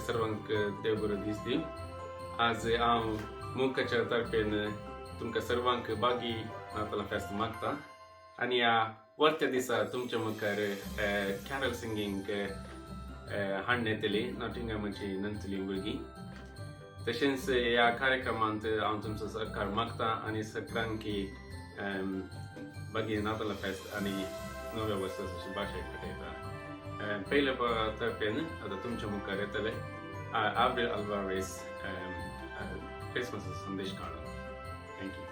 तुमकां सर्वांक देव बरो दीस दिवं. आज हांव मुखाच्या तर्फेन तुमकां सर्वांक बागी नातालां फेस्त मागता आनी ह्या वरत्या दिसा तुमच्या मुखार कॅरल सिंगींग हाडून येतली नॉटिंगहॅमाची नंतली भुरगीं. तशेंच ह्या कार्यक्रमांत हांव तुमचो सहकार मागता आनी सगळ्यांकी बागी नातालां फेस्त आनी नव्या वर्साची शुभाशय भेटयता. पयल्या तर्फेन आतां तुमच्या मुखार येतले Abril Alvarez Christmas संदेश काढून. Thank you.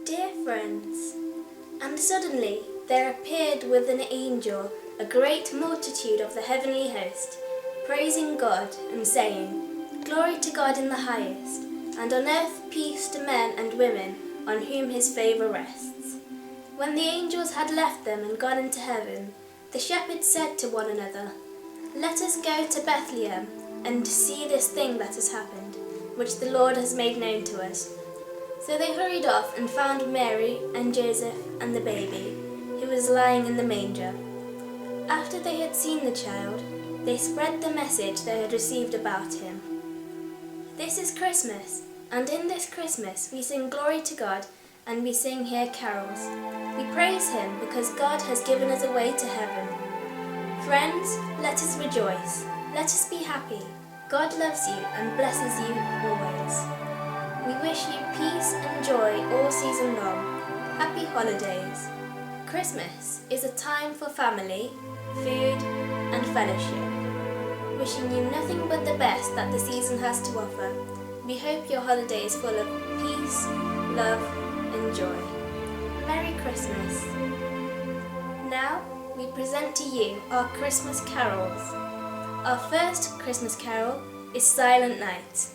Dear friends, and suddenly there appeared with an angel a great multitude of the heavenly host, praising God and saying, Glory to God in the highest, and on earth peace to men and women on whom his favour rests. When the angels had left them and gone into heaven, the shepherds said to one another, Let us go to Bethlehem and see this thing that has happened, which the Lord has made known to us. So they hurried off and found Mary and Joseph and the baby, who was lying in the manger. After they had seen the child, they spread the message they had received about him. This is Christmas, and in this Christmas we sing glory to God, and we sing here carols. We praise him because God has given us a way to heaven. Friends, let us rejoice. Let us be happy. God loves you and blesses you always. We wish you peace and joy all season long. Happy holidays. Christmas is a time for family, food and fellowship. Wishing you nothing but the best that the season has to offer. We hope your holiday is full of peace, love and joy. Merry Christmas. Now we present to you our Christmas carols. Our first Christmas carol is Silent Night.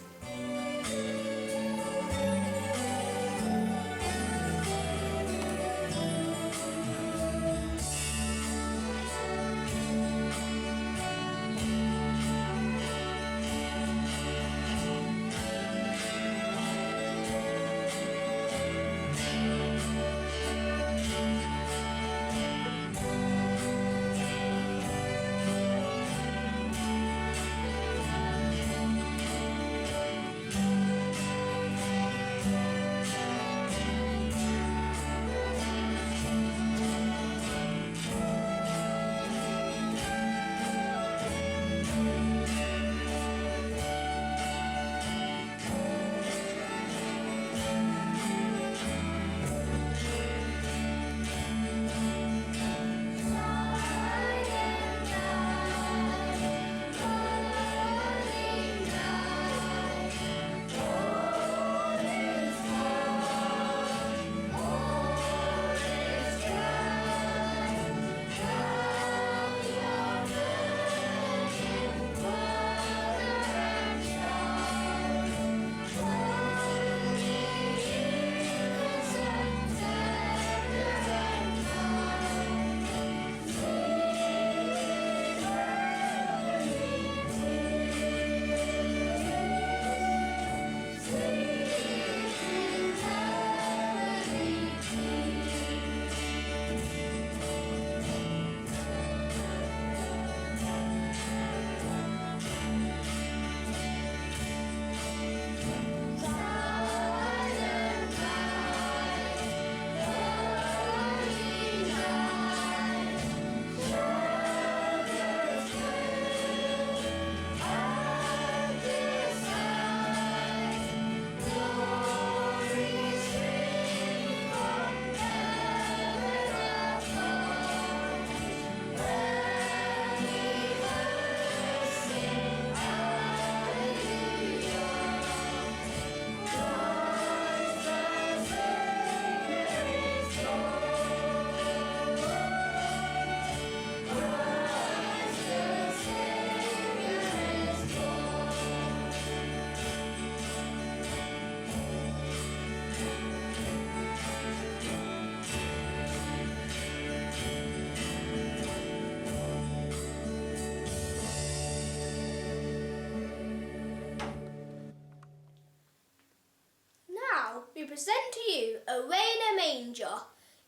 We present to you Away in a Manger.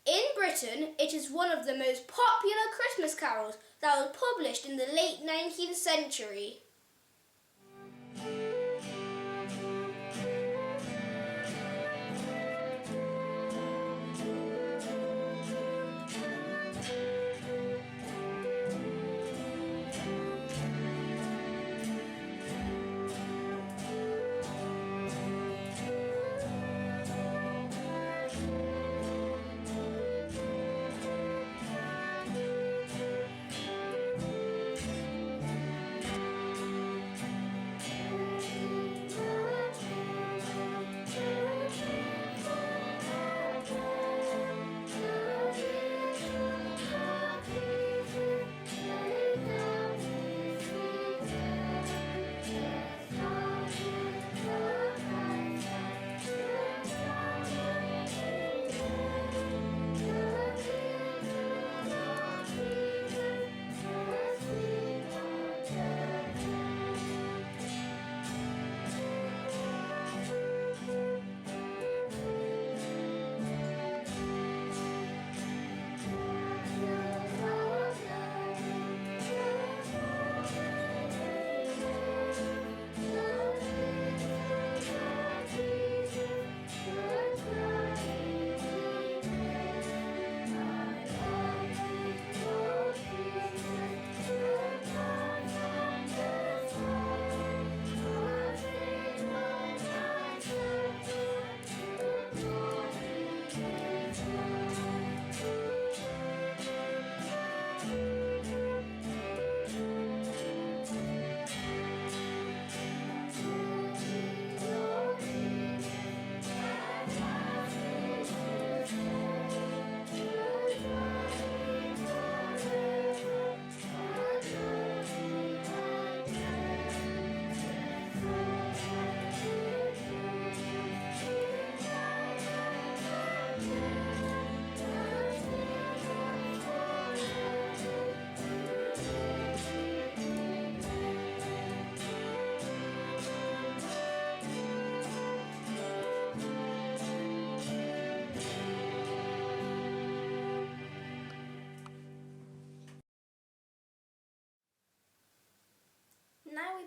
In Britain, it is one of the most popular Christmas carols that was published in the late 19th century.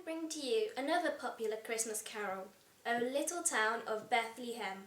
bring to you another popular Christmas carol, O Little Town of Bethlehem.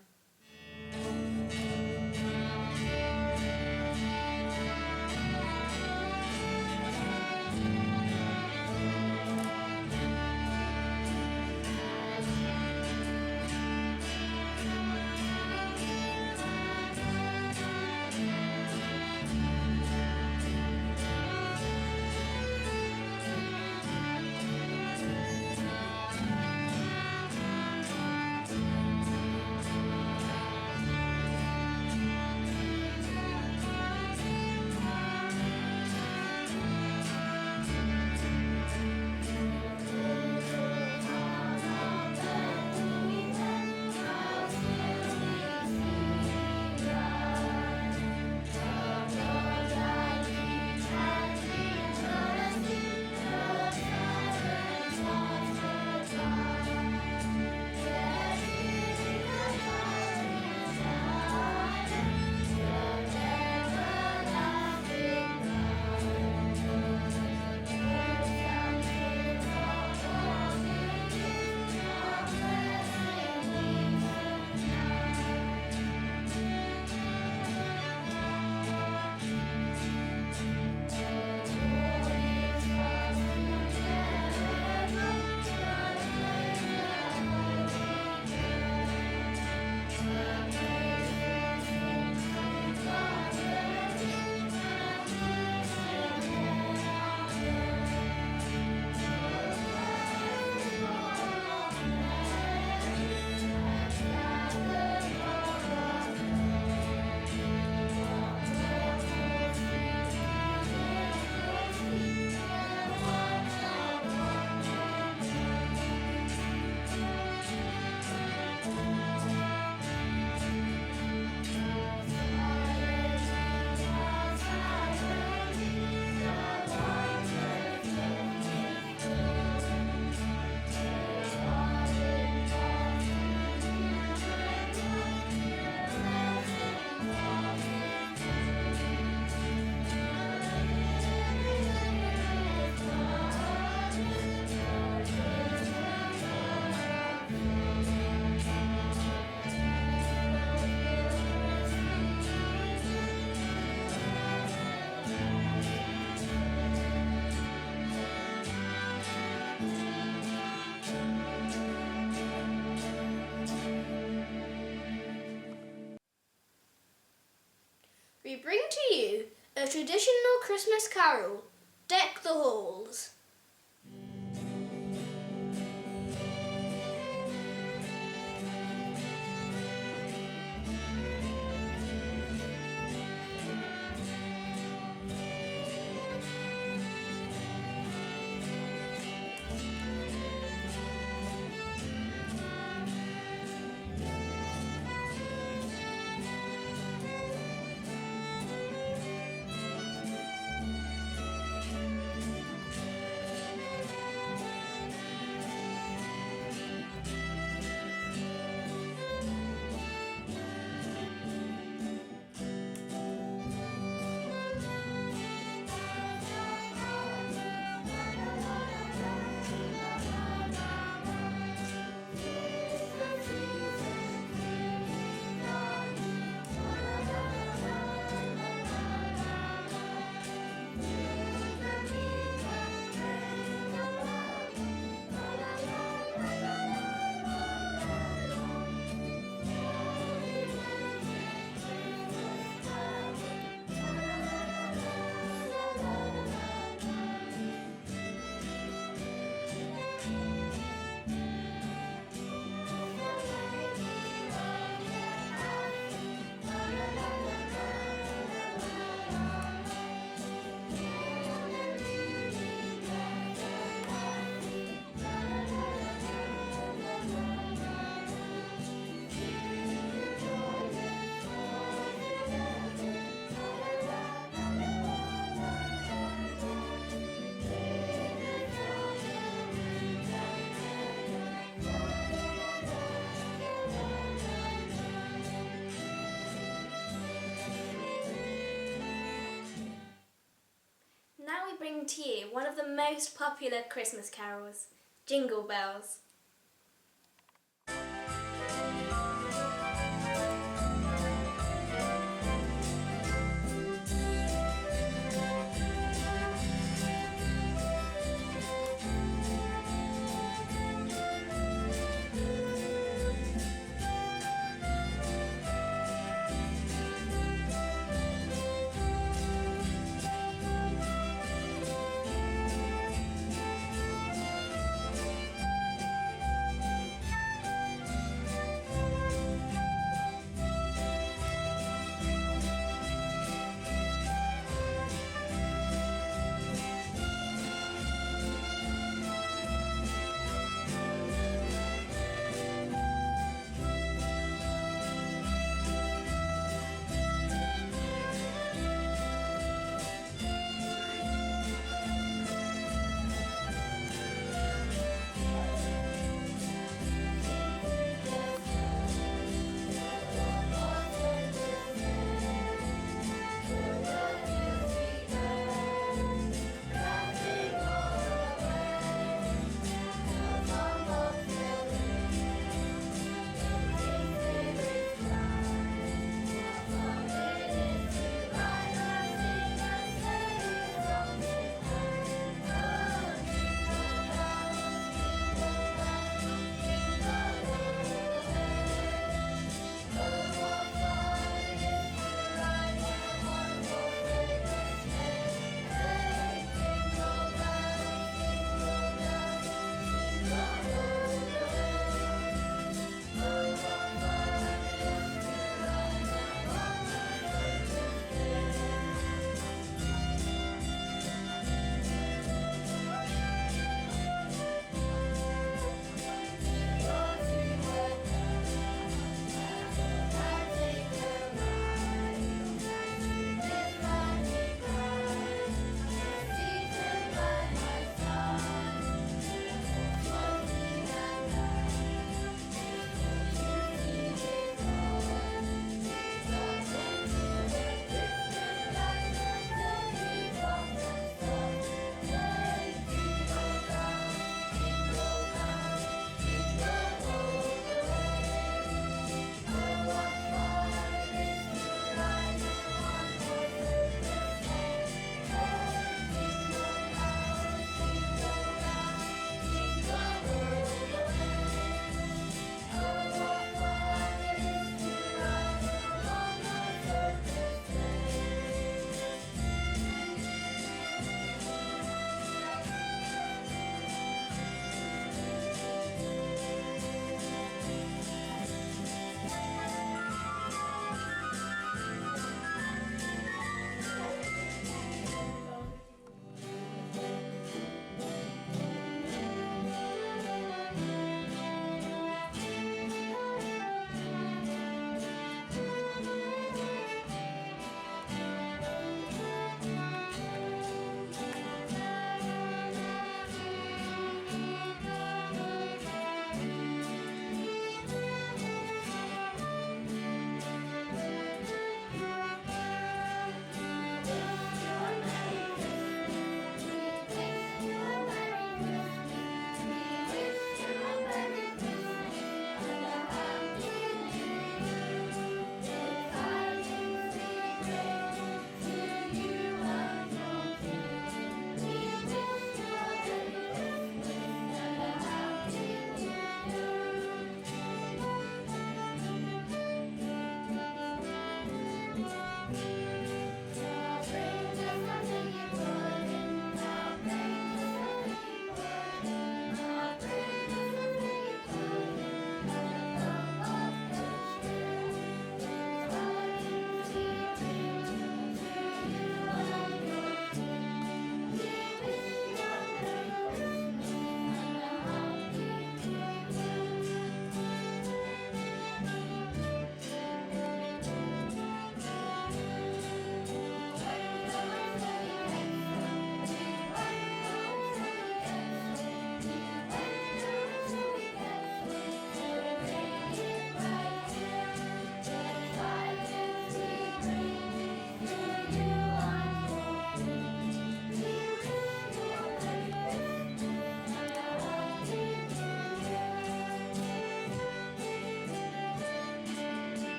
We bring to you a traditional Christmas carol, Deck the Halls. Now we bring to you one of the most popular Christmas carols, Jingle bells.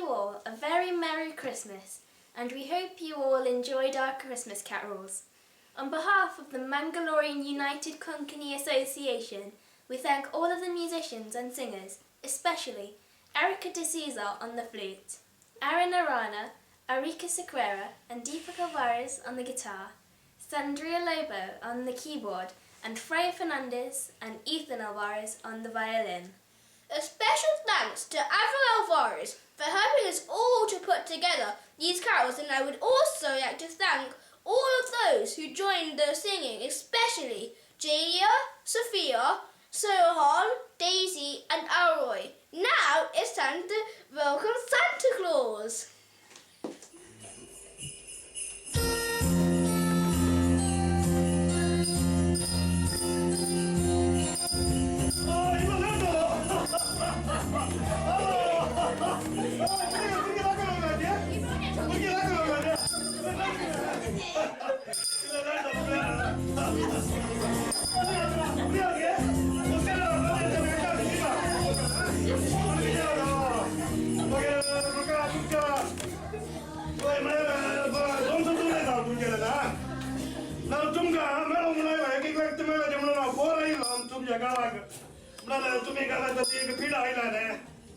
you all a very Merry Christmas, and we hope you all enjoyed our Christmas carols. On behalf of the Mangalorean United Konkani Association, we thank all of the musicians and singers, especially Erica D'Souza on the flute, Aaron Arana, Arika Sequeira and Deepak Alvarez on the guitar, Sandria Lobo on the keyboard, and Freya Fernandez and Ethan Alvarez on the violin. A special thanks to Avril Alvarez for helping us all to put together these carols, and I would also like to thank all of those who joined the singing, especially Jalia, Sophia, Sohan, Daisy and Alroy. Now it's time to welcome Santa Claus. तुम्ही घरात एक feed आयला रे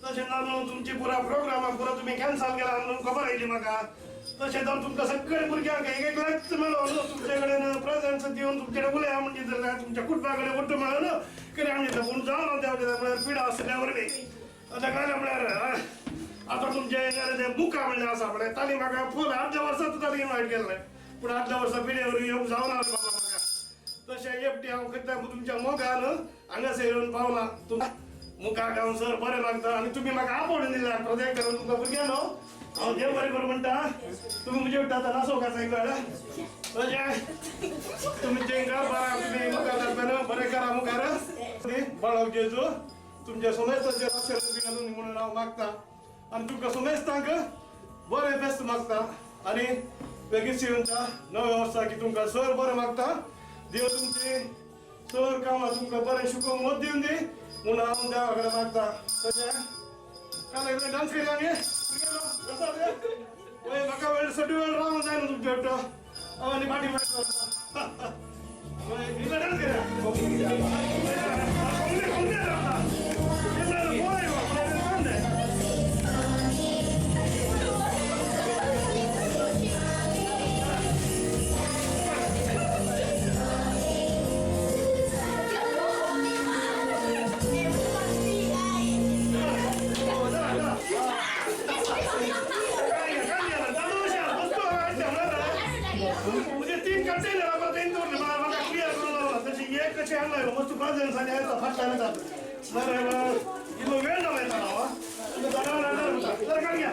तशें जावन तुमची पुरा programme पुरा तुम्ही कॅन्सल केला म्हणून खबर आयली म्हाका तशें जावन तुमकां सगळे भुरग्यांक एक एक लाख मेळो तुमचे कडेन प्रेझेंट्स दिवन तुमचे कडेन उलया म्हणजे जाल्यार तुमच्या कुटुंबा कडेन वट्ट मेळो कितें आमी पूण जावन देंवले म्हळ्यार पिडा आसल्या वरवीं आतां काय म्हळ्यार आतां तुमचे ते बुकां म्हणलें आसा म्हळ्यार ताणी म्हाका फूल अर्ध्या वर्सांत ताणी इन्वायट केल्लें पूण अर्ध्या वर्सा पिड्या वरवीं येवंक जावना बाबा म्हाका तशें एकटी हांव करता तुमच्या मोगान हांगासर येवन पावला तुमकां मुखार गावन सर बरें लागता आनी तुमी म्हाका आपोवण दिल्या प्रोजेक्ट करून तुमकां भुरग्यां न्हू हांव देव बरें करूं म्हणटा तुमी म्हजे उठता आतां नासोवंक आसा तशें तुमी तेंकां बरें तुमी मुखार जातलें बरें करा मुखार बाळाक जेजू तुमच्या सुमेस्ताचेर आशिर्वाद घालून म्हणून हांव मागता आनी तुमकां सुमेस्तांक बरें बेस्ट मागता आनी बेगीन येवच्या नव्या वर्सा की तुमकां सर बरें मागता देव तुमची सर कामां तुमकां बरें शिकोवंक मत दिवन दी म्हणून हांव देवा कडेन मागता तशें काल एकदां डान्स केली आमी म्हाका वेळ सटी वेळ रावंक जाय न्हू तुमचे वाटो हांव आनी फाटीं मागता डान्स म्हणजे 3 कंटेनर आपण 3 तोडले मला क्लिअर करून त्याची एक कशी आणलाय मस्त प्रेझेंट आणि याचा फर्स्ट टाइम जातो बरं इथं वेळ ना माहिती ना तुझं जाणार जर का घ्या